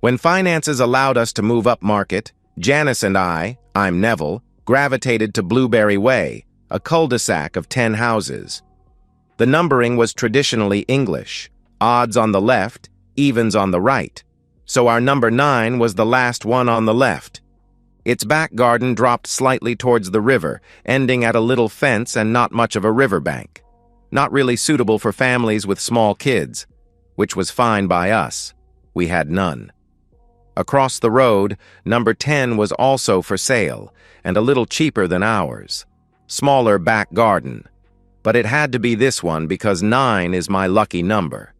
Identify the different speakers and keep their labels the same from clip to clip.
Speaker 1: When finances allowed us to move up market, Janice and I'm Neville, gravitated to Blueberry Way, a cul-de-sac of 10 houses. The numbering was traditionally English, odds on the left, evens on the right, so our number 9 was the last one on the left. Its back garden dropped slightly towards the river, ending at a little fence and not much of a riverbank. Not really suitable for families with small kids, which was fine by us. We had none. Across the road, number 10 was also for sale, and a little cheaper than ours. Smaller back garden. But it had to be this one because 9 is my lucky number.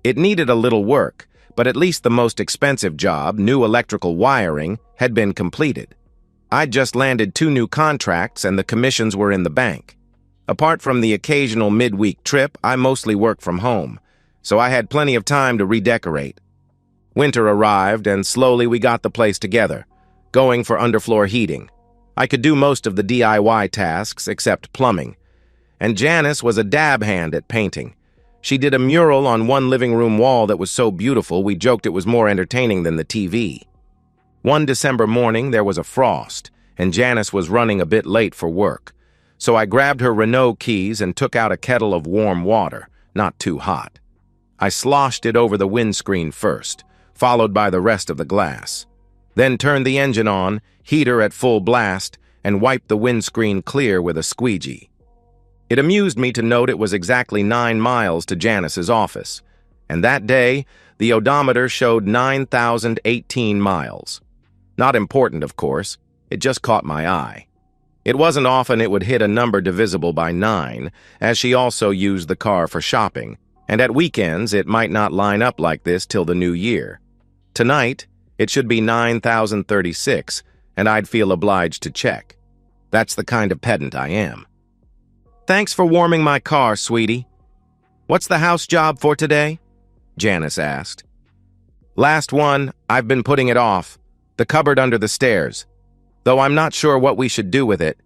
Speaker 1: It needed a little work, but at least the most expensive job, new electrical wiring, had been completed. I'd just landed 2 new contracts and the commissions were in the bank. Apart from the occasional midweek trip, I mostly worked from home, so I had plenty of time to redecorate. Winter arrived, and slowly we got the place together, going for underfloor heating. I could do most of the DIY tasks, except plumbing. And Janice was a dab hand at painting. She did a mural on one living room wall that was so beautiful we joked it was more entertaining than the TV. One December morning, there was a frost, and Janice was running a bit late for work. So I grabbed her Renault keys and took out a kettle of warm water, not too hot. I sloshed it over the windscreen first, followed by the rest of the glass. Then turned the engine on, heater at full blast, and wiped the windscreen clear with a squeegee. It amused me to note it was exactly 9 miles to Janice's office, and that day, the odometer showed 9,018 miles. Not important, of course, it just caught my eye. It wasn't often it would hit a number divisible by 9, as she also used the car for shopping, and at weekends it might not line up like this till the new year. Tonight, it should be 9,036, and I'd feel obliged to check. That's the kind of pedant I am. Thanks for warming my car, sweetie. What's the house job for today? Janice asked. Last one, I've been putting it off. The cupboard under the stairs. Though I'm not sure what we should do with it.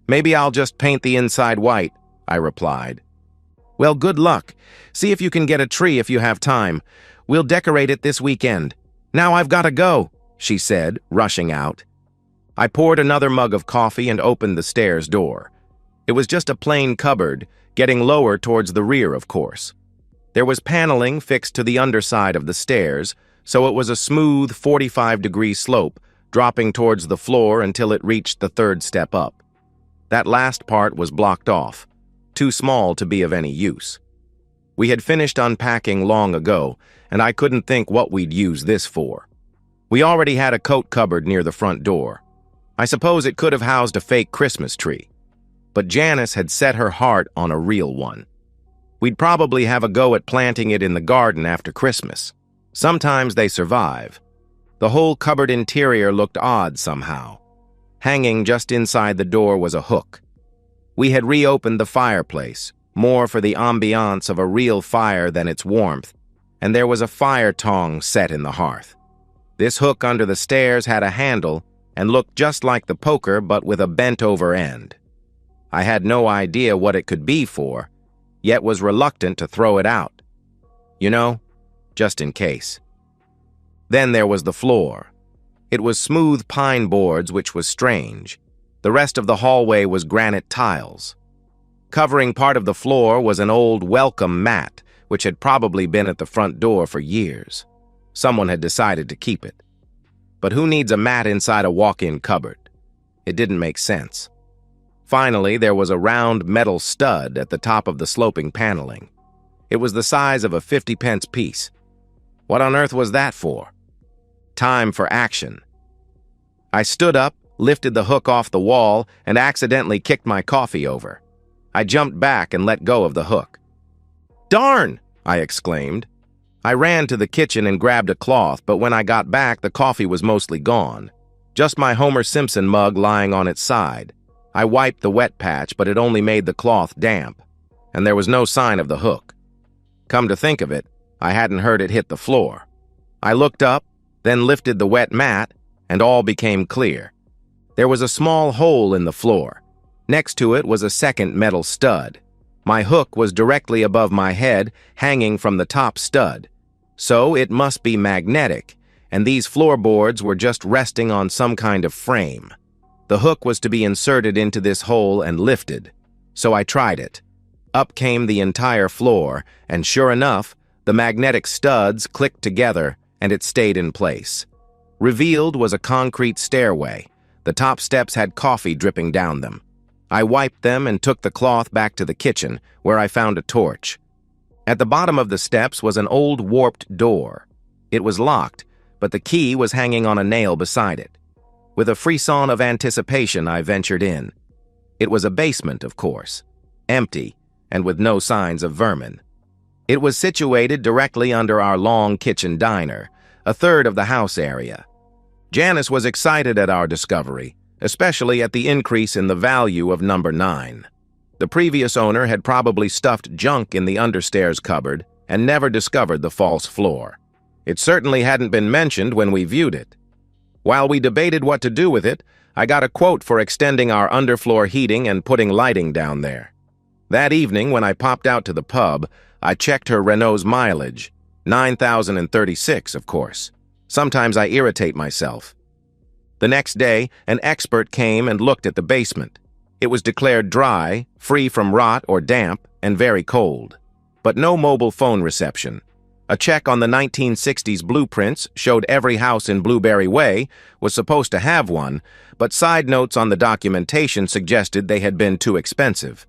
Speaker 1: Maybe I'll just paint the inside white, I replied. Well, good luck. See if you can get a tree if you have time. We'll decorate it this weekend. Now I've got to go, she said, rushing out. I poured another mug of coffee and opened the stairs door. It was just a plain cupboard, getting lower towards the rear, of course. There was paneling fixed to the underside of the stairs, so it was a smooth 45-degree slope, dropping towards the floor until it reached the 3rd step up. That last part was blocked off, too small to be of any use. We had finished unpacking long ago, and I couldn't think what we'd use this for. We already had a coat cupboard near the front door. I suppose it could have housed a fake Christmas tree. But Janice had set her heart on a real one. We'd probably have a go at planting it in the garden after Christmas. Sometimes they survive. The whole cupboard interior looked odd somehow. Hanging just inside the door was a hook. We had reopened the fireplace, more for the ambiance of a real fire than its warmth, and there was a fire tong set in the hearth. This hook under the stairs had a handle and looked just like the poker but with a bent-over end. I had no idea what it could be for, yet was reluctant to throw it out. You know, just in case. Then there was the floor. It was smooth pine boards, which was strange. The rest of the hallway was granite tiles. Covering part of the floor was an old welcome mat, which had probably been at the front door for years. Someone had decided to keep it. But who needs a mat inside a walk-in cupboard? It didn't make sense. Finally, there was a round metal stud at the top of the sloping paneling. It was the size of a 50-pence piece. What on earth was that for? Time for action. I stood up, lifted the hook off the wall, and accidentally kicked my coffee over. I jumped back and let go of the hook. "Darn!" I exclaimed. I ran to the kitchen and grabbed a cloth, but when I got back, the coffee was mostly gone. Just my Homer Simpson mug lying on its side. I wiped the wet patch, but it only made the cloth damp, and there was no sign of the hook. Come to think of it, I hadn't heard it hit the floor. I looked up, then lifted the wet mat, and all became clear. There was a small hole in the floor. Next to it was a second metal stud. My hook was directly above my head, hanging from the top stud. So it must be magnetic, and these floorboards were just resting on some kind of frame. The hook was to be inserted into this hole and lifted, so I tried it. Up came the entire floor, and sure enough, the magnetic studs clicked together and it stayed in place. Revealed was a concrete stairway. The top steps had coffee dripping down them. I wiped them and took the cloth back to the kitchen, where I found a torch. At the bottom of the steps was an old warped door. It was locked, but the key was hanging on a nail beside it. With a frisson of anticipation, I ventured in. It was a basement, of course, empty and with no signs of vermin. It was situated directly under our long kitchen diner, a third of the house area. Janice was excited at our discovery, especially at the increase in the value of number 9. The previous owner had probably stuffed junk in the understairs cupboard and never discovered the false floor. It certainly hadn't been mentioned when we viewed it. While we debated what to do with it, I got a quote for extending our underfloor heating and putting lighting down there. That evening, when I popped out to the pub, I checked her Renault's mileage. 9,036, of course. Sometimes I irritate myself. The next day, an expert came and looked at the basement. It was declared dry, free from rot or damp, and very cold. But no mobile phone reception. A check on the 1960s blueprints showed every house in Blueberry Way was supposed to have one, but side notes on the documentation suggested they had been too expensive.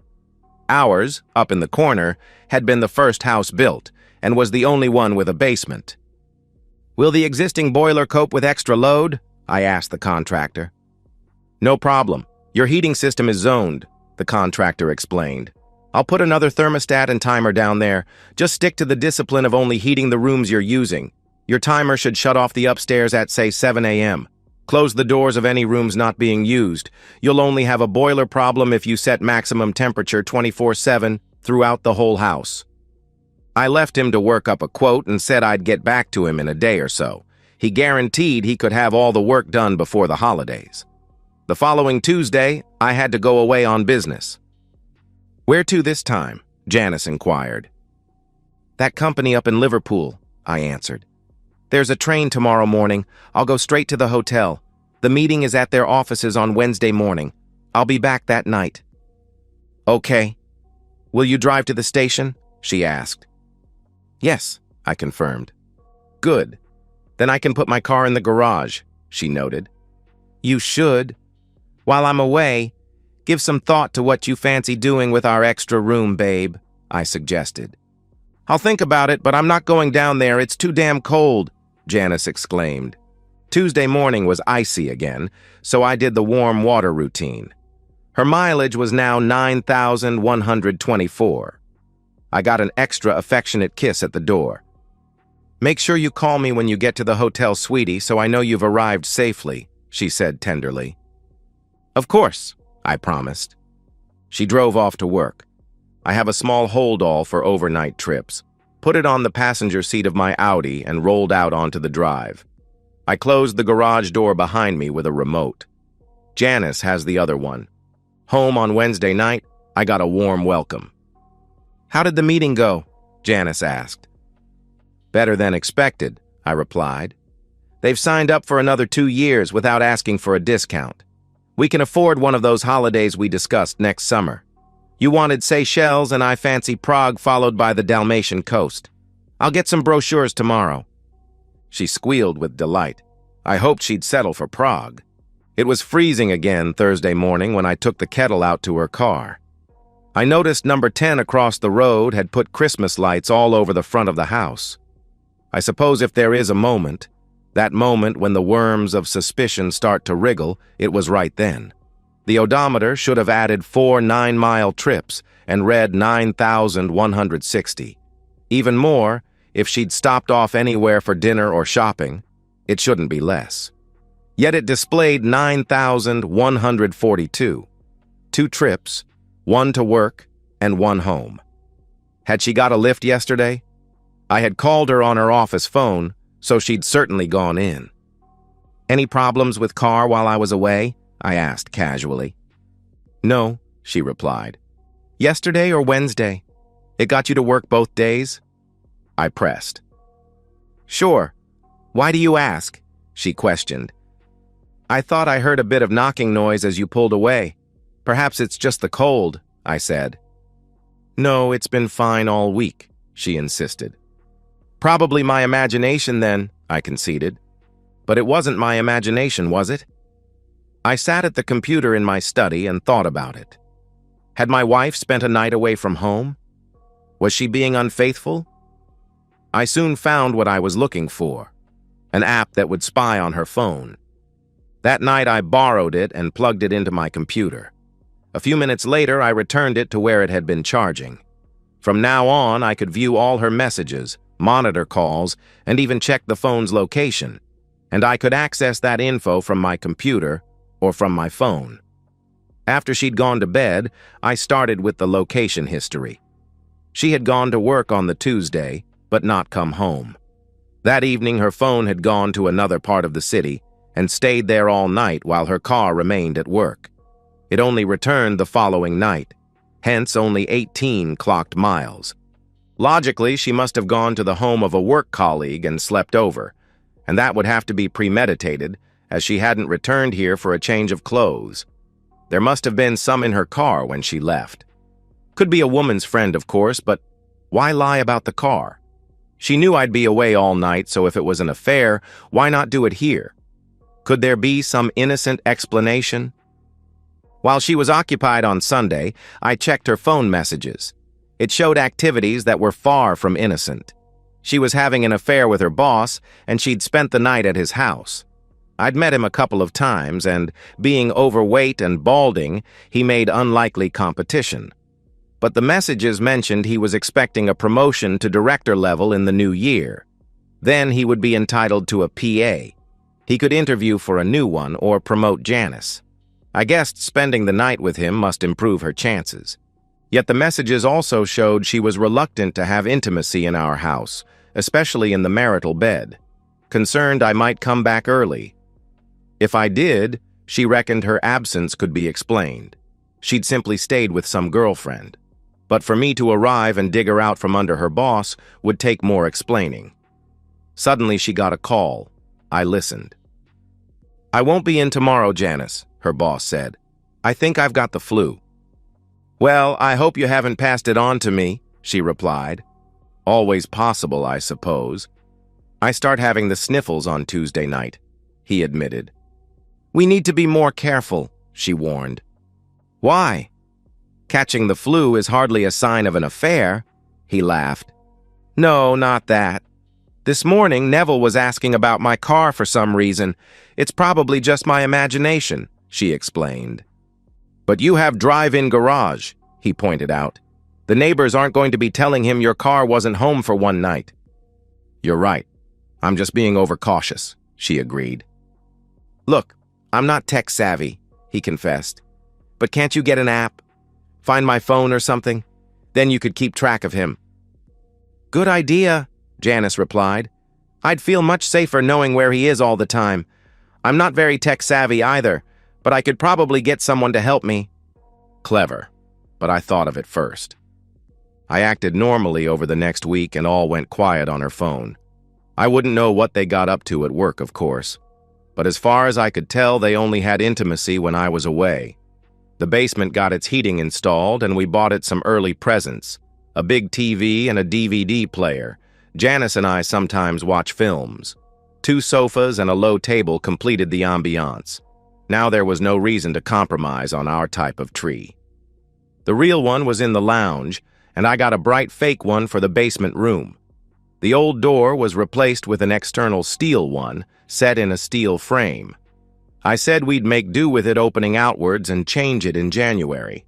Speaker 1: Ours, up in the corner, had been the first house built, and was the only one with a basement. "Will the existing boiler cope with extra load?" I asked the contractor. "No problem. Your heating system is zoned," the contractor explained. "I'll put another thermostat and timer down there. Just stick to the discipline of only heating the rooms you're using. Your timer should shut off the upstairs at, say, 7 a.m. Close the doors of any rooms not being used. You'll only have a boiler problem if you set maximum temperature 24/7 throughout the whole house." I left him to work up a quote and said I'd get back to him in a day or so. He guaranteed he could have all the work done before the holidays. The following Tuesday, I had to go away on business. "Where to this time?" Janice inquired. "That company up in Liverpool," I answered. "There's a train tomorrow morning. I'll go straight to the hotel. The meeting is at their offices on Wednesday morning. I'll be back that night." "Okay. Will you drive to the station?" she asked. "Yes," I confirmed. "Good. Then I can put my car in the garage," she noted. "You should. While I'm away, give some thought to what you fancy doing with our extra room, babe," I suggested. "I'll think about it, but I'm not going down there. It's too damn cold," Janice exclaimed. Tuesday morning was icy again, so I did the warm water routine. Her mileage was now 9,124. I got an extra affectionate kiss at the door. "Make sure you call me when you get to the hotel, sweetie, so I know you've arrived safely," she said tenderly. "Of course," I promised. She drove off to work. I have a small hold-all for overnight trips. Put it on the passenger seat of my Audi and rolled out onto the drive. I closed the garage door behind me with a remote. Janice has the other one. Home on Wednesday night, I got a warm welcome. "How did the meeting go?" Janice asked. "Better than expected," I replied. "They've signed up for another 2 years without asking for a discount. We can afford one of those holidays we discussed next summer. You wanted Seychelles and I fancy Prague, followed by the Dalmatian coast. I'll get some brochures tomorrow." She squealed with delight. I hoped she'd settle for Prague. It was freezing again Thursday morning when I took the kettle out to her car. I noticed number 10 across the road had put Christmas lights all over the front of the house. I suppose if there is a moment, that moment when the worms of suspicion start to wriggle, it was right then. The odometer should have added 4 9-mile trips and read 9,160. Even more, if she'd stopped off anywhere for dinner or shopping, it shouldn't be less. Yet it displayed 9,142. 2 trips, 1 to work and 1 home. Had she got a lift yesterday? I had called her on her office phone, so she'd certainly gone in. "Any problems with car while I was away?" I asked casually. "No," she replied. "Yesterday or Wednesday? It got you to work both days?" I pressed. "Sure. "Why do you ask?" she questioned. "I thought I heard a bit of knocking noise as you pulled away. Perhaps it's just the cold," I said. "No, it's been fine all week," she insisted. "Probably my imagination then," I conceded. But it wasn't my imagination, was it? I sat at the computer in my study and thought about it. Had my wife spent a night away from home? Was she being unfaithful? I soon found what I was looking for, an app that would spy on her phone. That night I borrowed it and plugged it into my computer. A few minutes later, I returned it to where it had been charging. From now on, I could view all her messages, monitor calls, and even check the phone's location. And I could access that info from my computer or from my phone. After she'd gone to bed, I started with the location history. She had gone to work on the Tuesday, but not come home. That evening, her phone had gone to another part of the city and stayed there all night while her car remained at work. It only returned the following night, hence only 18 clocked miles. Logically, she must have gone to the home of a work colleague and slept over, and that would have to be premeditated, as she hadn't returned here for a change of clothes. There must have been some in her car when she left. Could be a woman's friend, of course, but why lie about the car? She knew I'd be away all night, so if it was an affair, why not do it here? Could there be some innocent explanation? While she was occupied on Sunday, I checked her phone messages. It showed activities that were far from innocent. She was having an affair with her boss, and she'd spent the night at his house. I'd met him a couple of times, and being overweight and balding, he made unlikely competition. But the messages mentioned he was expecting a promotion to director level in the new year. Then he would be entitled to a PA. He could interview for a new one or promote Janice. I guessed spending the night with him must improve her chances. Yet the messages also showed she was reluctant to have intimacy in our house, especially in the marital bed. Concerned I might come back early. If I did, she reckoned her absence could be explained. She'd simply stayed with some girlfriend. But for me to arrive and dig her out from under her boss would take more explaining. Suddenly she got a call. I listened. "I won't be in tomorrow, Janice," her boss said. "I think I've got the flu." "Well, I hope you haven't passed it on to me," she replied. Always possible, I suppose. "I start having the sniffles on Tuesday night," he admitted. "We need to be more careful," she warned. "Why? Catching the flu is hardly a sign of an affair," he laughed. "No, not that. This morning, Neville was asking about my car for some reason. It's probably just my imagination," she explained. "But you have drive-in garage," he pointed out. "The neighbors aren't going to be telling him your car wasn't home for one night." "You're right. I'm just being overcautious," she agreed. "Look, I'm not tech-savvy," he confessed. "But can't you get an app? Find my phone or something? Then you could keep track of him." "Good idea," Janice replied. "I'd feel much safer knowing where he is all the time. I'm not very tech-savvy either, but I could probably get someone to help me." Clever, but I thought of it first. I acted normally over the next week and all went quiet on her phone. I wouldn't know what they got up to at work, of course. But as far as I could tell, they only had intimacy when I was away. The basement got its heating installed and we bought it some early presents. A big TV and a DVD player. Janice and I sometimes watch films. 2 sofas and a low table completed the ambiance. Now there was no reason to compromise on our type of tree. The real one was in the lounge, and I got a bright fake one for the basement room. The old door was replaced with an external steel one, set in a steel frame. I said we'd make do with it opening outwards and change it in January.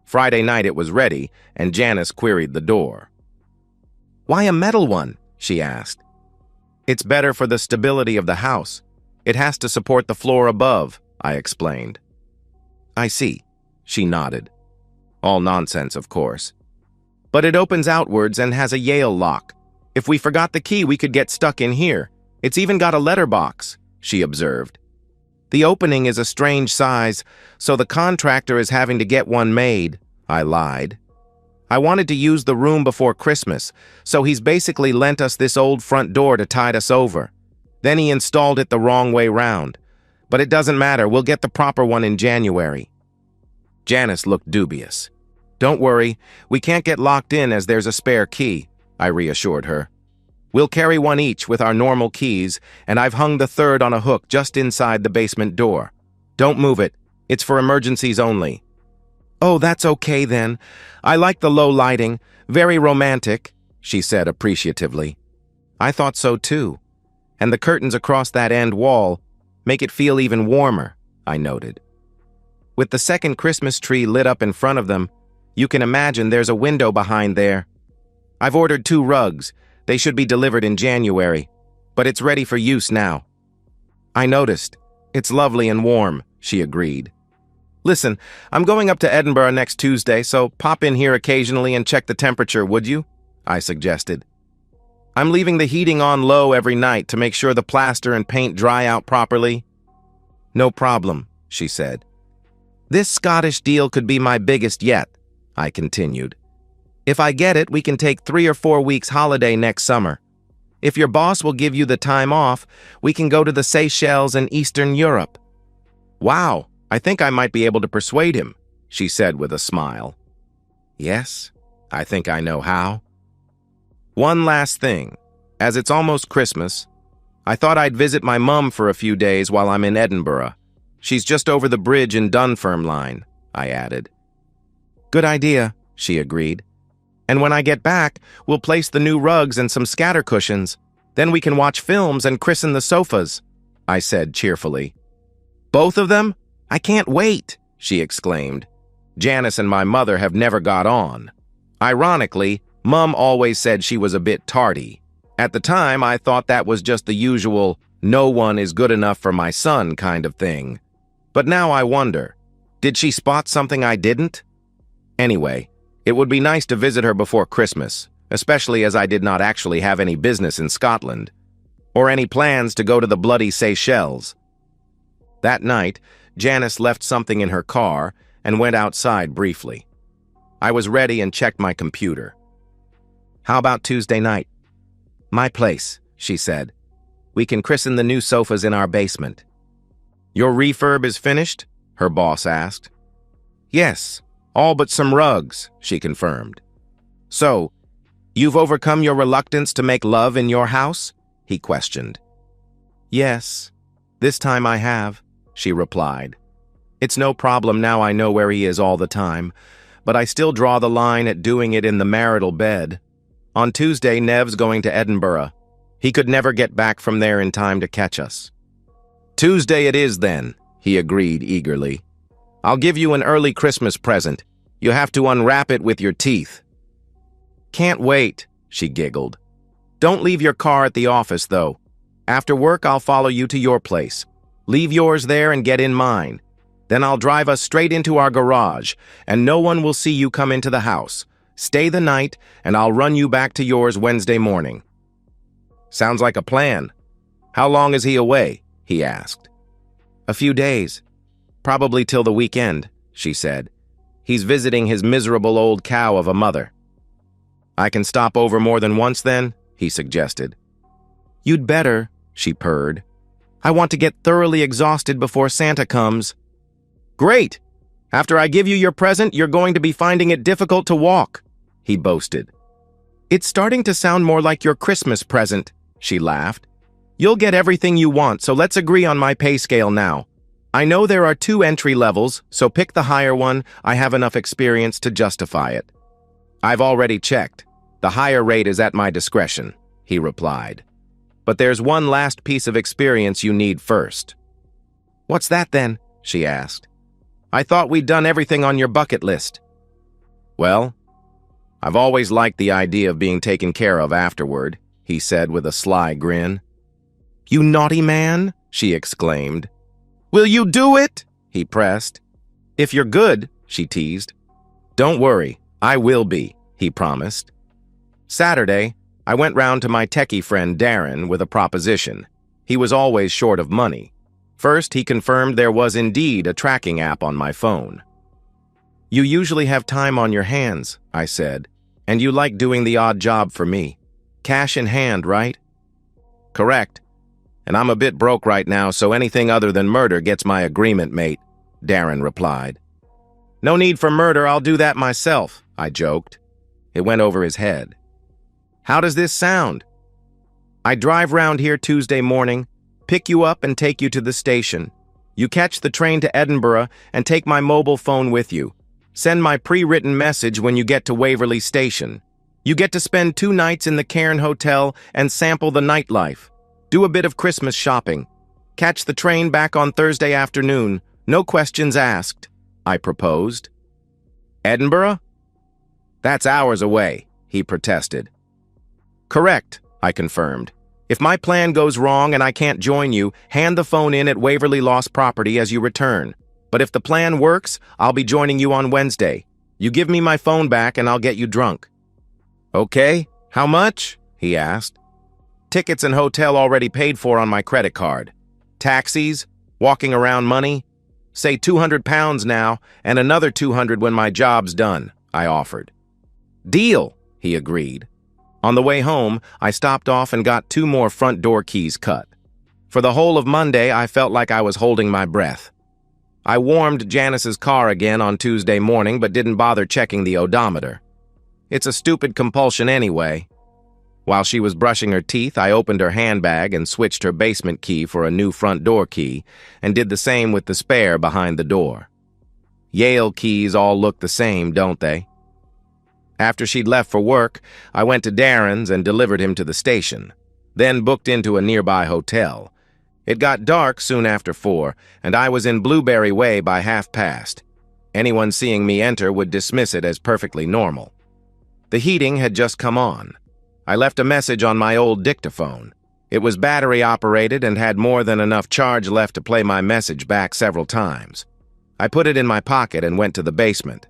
Speaker 1: Friday night it was ready, and Janice queried the door. "Why a metal one?" she asked. "It's better for the stability of the house. It has to support the floor above," I explained. "I see," she nodded. All nonsense, of course. "But it opens outwards and has a Yale lock. If we forgot the key, we could get stuck in here. It's even got a letterbox," she observed. "The opening is a strange size, so the contractor is having to get one made," I lied. "I wanted to use the room before Christmas, so he's basically lent us this old front door to tide us over. Then he installed it the wrong way round. But it doesn't matter, we'll get the proper one in January. Janice looked dubious. Don't worry, we can't get locked in as there's a spare key, I reassured her. We'll carry one each with our normal keys, and I've hung the third on a hook just inside the basement door. Don't move it. It's for emergencies only. Oh, that's okay then. I like the low lighting. Very romantic, she said appreciatively. I thought so too. And the curtains across that end wall make it feel even warmer, I noted. With the second Christmas tree lit up in front of them, you can imagine there's a window behind there. I've ordered 2 rugs. They should be delivered in January, but it's ready for use now. I noticed. It's lovely and warm, she agreed. Listen, I'm going up to Edinburgh next Tuesday, so pop in here occasionally and check the temperature, would you? I suggested. I'm leaving the heating on low every night to make sure the plaster and paint dry out properly. No problem, she said. This Scottish deal could be my biggest yet, I continued. If I get it, we can take 3 or 4 weeks holiday next summer. If your boss will give you the time off, we can go to the Seychelles and Eastern Europe. Wow, I think I might be able to persuade him, she said with a smile. Yes, I think I know how. One last thing. As it's almost Christmas, I thought I'd visit my mum for a few days while I'm in Edinburgh. She's just over the bridge in Dunfermline, I added. Good idea, she agreed. And when I get back, we'll place the new rugs and some scatter cushions. Then we can watch films and christen the sofas, I said cheerfully. Both of them? I can't wait, she exclaimed. Janice and my mother have never got on. Ironically, Mum always said she was a bit tardy. At the time, I thought that was just the usual, no one is good enough for my son kind of thing. But now I wonder, did she spot something I didn't? Anyway, it would be nice to visit her before Christmas, especially as I did not actually have any business in Scotland, or any plans to go to the bloody Seychelles. That night, Janice left something in her car and went outside briefly. I was ready and checked my computer. How about Tuesday night? My place, she said. We can christen the new sofas in our basement. Your refurb is finished? Her boss asked. Yes, all but some rugs, she confirmed. So, you've overcome your reluctance to make love in your house? He questioned. Yes, this time I have, she replied. It's no problem now I know where he is all the time, but I still draw the line at doing it in the marital bed. On Tuesday, Nev's going to Edinburgh. He could never get back from there in time to catch us. Tuesday it is then, he agreed eagerly. I'll give you an early Christmas present. You have to unwrap it with your teeth. Can't wait, she giggled. Don't leave your car at the office, though. After work, I'll follow you to your place. Leave yours there and get in mine. Then I'll drive us straight into our garage, and no one will see you come into the house. Stay the night, and I'll run you back to yours Wednesday morning. Sounds like a plan. How long is he away? He asked. A few days. Probably till the weekend, she said. He's visiting his miserable old cow of a mother. I can stop over more than once then, he suggested. You'd better, she purred. I want to get thoroughly exhausted before Santa comes. Great! After I give you your present, you're going to be finding it difficult to walk, he boasted. It's starting to sound more like your Christmas present, she laughed. You'll get everything you want, so let's agree on my pay scale now. I know there are 2 entry levels, so pick the higher one. I have enough experience to justify it. I've already checked. The higher rate is at my discretion, he replied. But there's one last piece of experience you need first. What's that then? She asked. I thought we'd done everything on your bucket list. Well, I've always liked the idea of being taken care of afterward, he said with a sly grin. You naughty man, she exclaimed. Will you do it? He pressed. If you're good, she teased. Don't worry, I will be, he promised. Saturday, I went round to my techie friend Darren with a proposition. He was always short of money. First, he confirmed there was indeed a tracking app on my phone. You usually have time on your hands, I said, and you like doing the odd job for me. Cash in hand, right? Correct. and I'm a bit broke right now, so anything other than murder gets my agreement, mate, Darren replied. No need for murder, I'll do that myself, I joked. It went over his head. How does this sound? I drive round here Tuesday morning, pick you up and take you to the station. You catch the train to Edinburgh and take my mobile phone with you. Send my pre-written message when you get to Waverley Station. You get to spend 2 nights in the Cairn Hotel and sample the nightlife. Do a bit of Christmas shopping. Catch the train back on Thursday afternoon. No questions asked, I proposed. Edinburgh? That's hours away, he protested. Correct, I confirmed. If my plan goes wrong and I can't join you, hand the phone in at Waverley Lost Property as you return. But if the plan works, I'll be joining you on Wednesday. You give me my phone back and I'll get you drunk. Okay, how much? He asked. Tickets and hotel already paid for on my credit card. Taxis, walking around money. Say £200 now and another 200 when my job's done, I offered. Deal, he agreed. On the way home, I stopped off and got 2 more front door keys cut. For the whole of Monday, I felt like I was holding my breath. I warmed Janice's car again on Tuesday morning, but didn't bother checking the odometer. It's a stupid compulsion anyway. While she was brushing her teeth, I opened her handbag and switched her basement key for a new front door key, and did the same with the spare behind the door. Yale keys all look the same, don't they? After she'd left for work, I went to Darren's and delivered him to the station, then booked into a nearby hotel. It got dark soon after 4, and I was in Blueberry Way by past. Anyone seeing me enter would dismiss it as perfectly normal. The heating had just come on. I left a message on my old dictaphone. It was battery-operated and had more than enough charge left to play my message back several times. I put it in my pocket and went to the basement.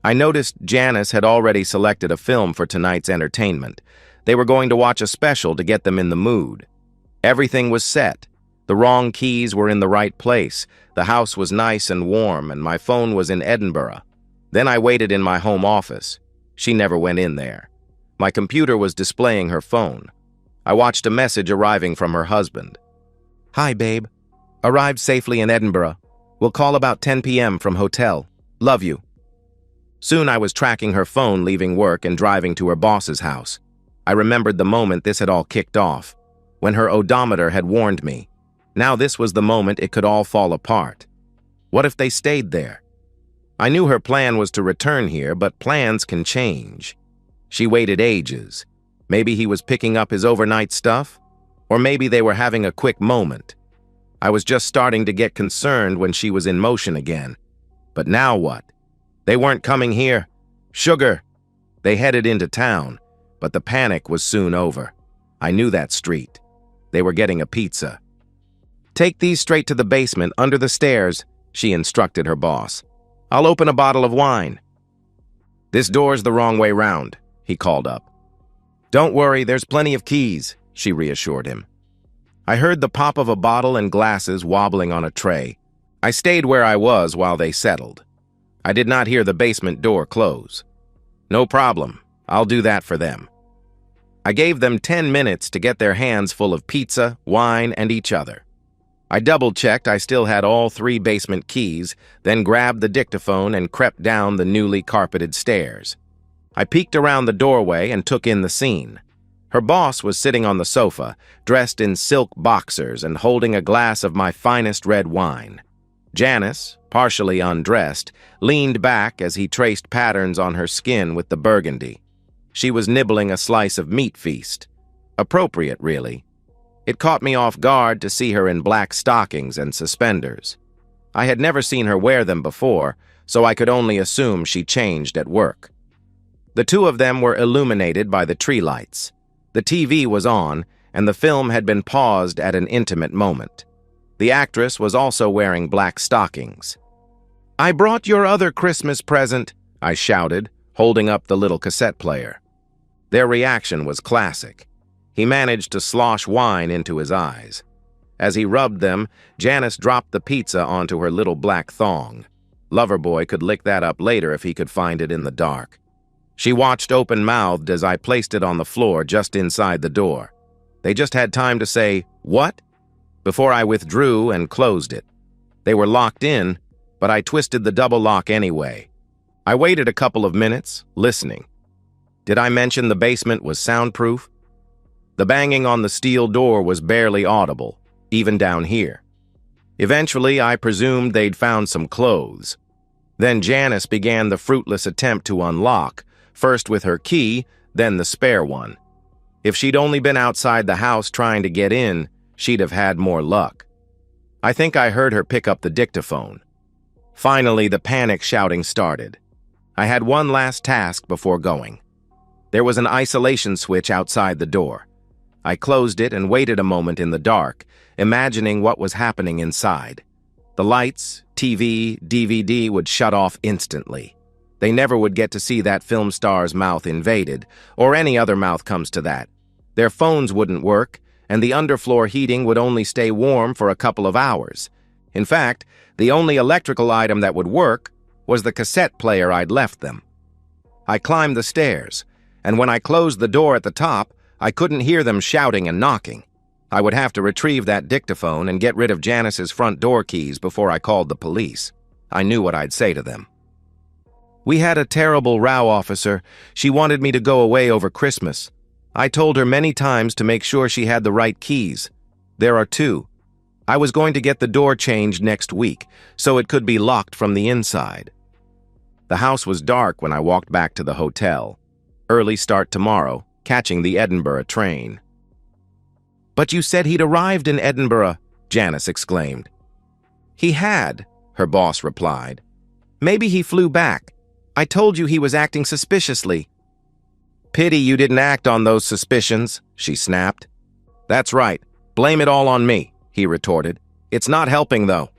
Speaker 1: I noticed Janice had already selected a film for tonight's entertainment. They were going to watch a special to get them in the mood. Everything was set. The wrong keys were in the right place. The house was nice and warm, and my phone was in Edinburgh. Then I waited in my home office. She never went in there. My computer was displaying her phone. I watched a message arriving from her husband. Hi, babe. Arrived safely in Edinburgh. We'll call about 10 p.m. from hotel. Love you. Soon I was tracking her phone leaving work and driving to her boss's house. I remembered the moment this had all kicked off, when her odometer had warned me. Now this was the moment it could all fall apart. What if they stayed there? I knew her plan was to return here, but plans can change. She waited ages. Maybe he was picking up his overnight stuff, or maybe they were having a quick moment. I was just starting to get concerned when she was in motion again. But now what? They weren't coming here. Sugar. They headed into town, but the panic was soon over. I knew that street. They were getting a pizza. Take these straight to the basement under the stairs, she instructed her boss. I'll open a bottle of wine. This door's the wrong way round, he called up. Don't worry, there's plenty of keys, she reassured him. I heard the pop of a bottle and glasses wobbling on a tray. I stayed where I was while they settled. I did not hear the basement door close. No problem, I'll do that for them. I gave them 10 minutes to get their hands full of pizza, wine, and each other. I double-checked I still had all 3 basement keys, then grabbed the dictaphone and crept down the newly carpeted stairs. I peeked around the doorway and took in the scene. Her boss was sitting on the sofa, dressed in silk boxers and holding a glass of my finest red wine. Janice, partially undressed, leaned back as he traced patterns on her skin with the burgundy. She was nibbling a slice of meat feast. Appropriate, really. It caught me off guard to see her in black stockings and suspenders. I had never seen her wear them before, so I could only assume she changed at work. The 2 of them were illuminated by the tree lights. The TV was on, and the film had been paused at an intimate moment. The actress was also wearing black stockings. "I brought your other Christmas present," I shouted, holding up the little cassette player. Their reaction was classic. He managed to slosh wine into his eyes. As he rubbed them, Janice dropped the pizza onto her little black thong. Loverboy could lick that up later if he could find it in the dark. She watched open-mouthed as I placed it on the floor just inside the door. They just had time to say, "What?" before I withdrew and closed it. They were locked in, but I twisted the double lock anyway. I waited a couple of minutes, listening. Did I mention the basement was soundproof? The banging on the steel door was barely audible, even down here. Eventually, I presumed they'd found some clothes. Then Janice began the fruitless attempt to unlock, first with her key, then the spare one. If she'd only been outside the house trying to get in, she'd have had more luck. I think I heard her pick up the dictaphone. Finally, the panic shouting started. I had one last task before going. There was an isolation switch outside the door. I closed it and waited a moment in the dark, imagining what was happening inside. The lights, TV, DVD would shut off instantly. They never would get to see that film star's mouth invaded, or any other mouth comes to that. Their phones wouldn't work, and the underfloor heating would only stay warm for a couple of hours. In fact, the only electrical item that would work was the cassette player I'd left them. I climbed the stairs, and when I closed the door at the top, I couldn't hear them shouting and knocking. I would have to retrieve that dictaphone and get rid of Janice's front door keys before I called the police. I knew what I'd say to them. We had a terrible row, officer. She wanted me to go away over Christmas. I told her many times to make sure she had the right keys. There are 2. I was going to get the door changed next week, so it could be locked from the inside. The house was dark when I walked back to the hotel. Early start tomorrow, catching the Edinburgh train. But you said he'd arrived in Edinburgh, Janice exclaimed. He had, her boss replied. Maybe he flew back. I told you he was acting suspiciously. Pity you didn't act on those suspicions, she snapped. That's right. Blame it all on me, he retorted. It's not helping, though.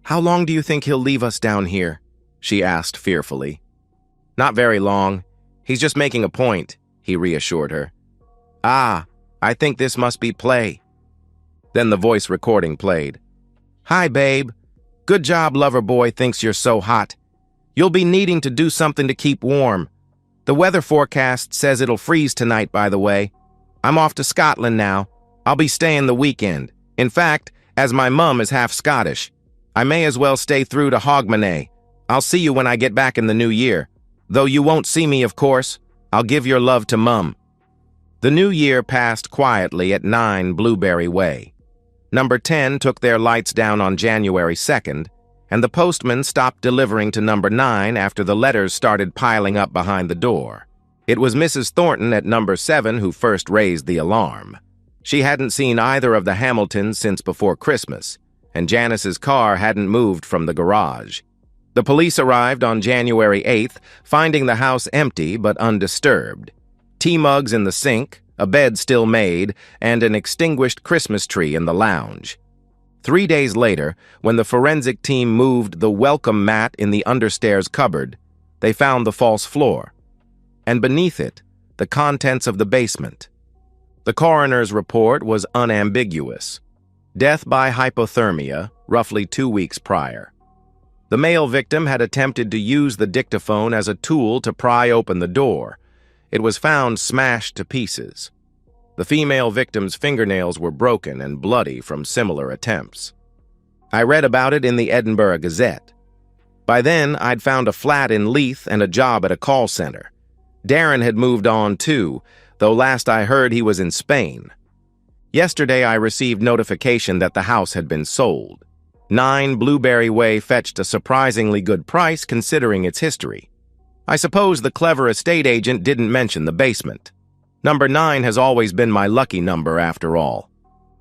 Speaker 1: How long do you think he'll leave us down here? She asked fearfully. Not very long. He's just making a point, he reassured her. Ah, I think this must be play. Then the voice recording played. Hi, babe. Good job, lover boy thinks you're so hot. You'll be needing to do something to keep warm. The weather forecast says it'll freeze tonight, by the way. I'm off to Scotland now. I'll be staying the weekend. In fact, as my mum is half Scottish, I may as well stay through to Hogmanay. I'll see you when I get back in the new year. Though you won't see me, of course. I'll give your love to Mum. The new year passed quietly at 9 Blueberry Way. Number 10 took their lights down on January 2nd, and the postman stopped delivering to number 9 after the letters started piling up behind the door. It was Mrs. Thornton at number 7 who first raised the alarm. She hadn't seen either of the Hamiltons since before Christmas, and Janice's car hadn't moved from the garage. The police arrived on January 8th, finding the house empty but undisturbed. Tea mugs in the sink, a bed still made, and an extinguished Christmas tree in the lounge. 3 days later, when the forensic team moved the welcome mat in the understairs cupboard, they found the false floor, and beneath it, the contents of the basement. The coroner's report was unambiguous. Death by hypothermia, roughly 2 weeks prior. The male victim had attempted to use the dictaphone as a tool to pry open the door. It was found smashed to pieces. The female victim's fingernails were broken and bloody from similar attempts. I read about it in the Edinburgh Gazette. By then, I'd found a flat in Leith and a job at a call center. Darren had moved on too, though last I heard he was in Spain. Yesterday, I received notification that the house had been sold. 9 Blueberry Way fetched a surprisingly good price considering its history. I suppose the clever estate agent didn't mention the basement. Number 9 has always been my lucky number after all.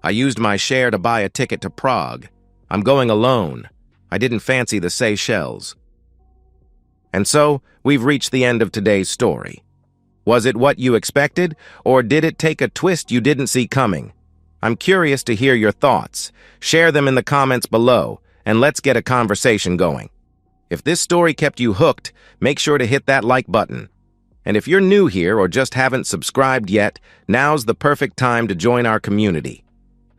Speaker 1: I used my share to buy a ticket to Prague. I'm going alone. I didn't fancy the Seychelles. And so, we've reached the end of today's story. Was it what you expected, or did it take a twist you didn't see coming? I'm curious to hear your thoughts. Share them in the comments below, and let's get a conversation going. If this story kept you hooked, make sure to hit that like button. And if you're new here or just haven't subscribed yet, now's the perfect time to join our community.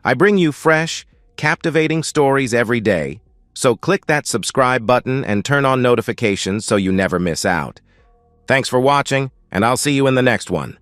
Speaker 1: I bring you fresh, captivating stories every day, so click that subscribe button and turn on notifications so you never miss out. Thanks for watching, and I'll see you in the next one.